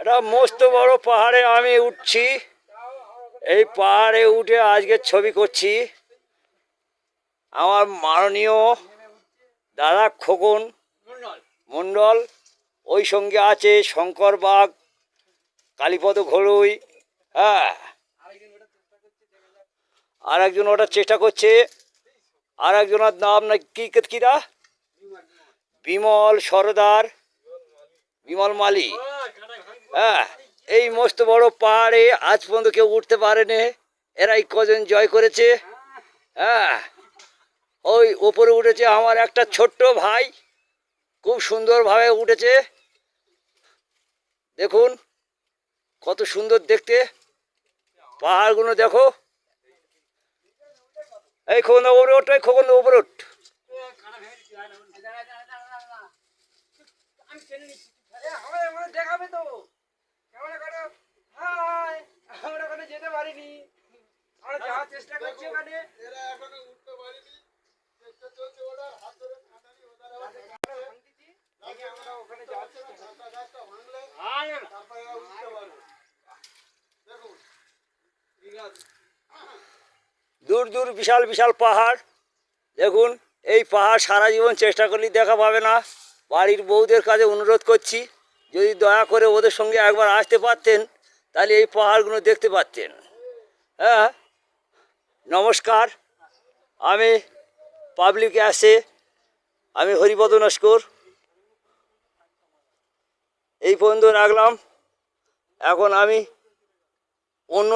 এটা মস্ত বড় পাহাড়ে আমি উঠছি। এই পাহাড়ে উঠে আজকে ছবি করছি। আমার মাননীয় দাদা খোকন মণ্ডল, ওই সঙ্গে আছে শঙ্কর বাগ, কালীপদ ঘড়ুই, হ্যাঁ, আর একজন ওটা চেষ্টা করছে। আর একজনের নাম না কি কিরা, বিমল সরদার, বিমল মালি। হ্যাঁ, এই মস্ত বড় পাহাড়ে আজ পর্যন্ত কেউ উঠতে পারেনি, এরাই কজন জয় করেছে। হ্যাঁ, ওই ওপরে উঠেছে আমার একটা ছোট্ট ভাই, খুব সুন্দরভাবে উঠেছে। দেখুন কত সুন্দর দেখতে পাহাড়গুলো, দেখো। এই খোকন উপরে ওঠ, এই খোকন উপরে ওঠ। দেখাবে তো আমরা ওখানে যেতে পারিনি, আমরা যাওয়ার চেষ্টা করছি ওখানে। দূর দূর বিশাল বিশাল পাহাড় দেখুন। এই পাহাড় সারা জীবন চেষ্টা করলেই দেখা পাবে না। বাড়ির বউদের কাছে অনুরোধ করছি, যদি দয়া করে ওদের সঙ্গে একবার আসতে পারতেন তাহলে এই পাহাড়গুলো দেখতে পারতেন। হ্যাঁ, নমস্কার। আমি পাবলিকে আসে, আমি হরিপদ নস্কর। এই পর্যন্ত রাখলাম। এখন আমি অন্য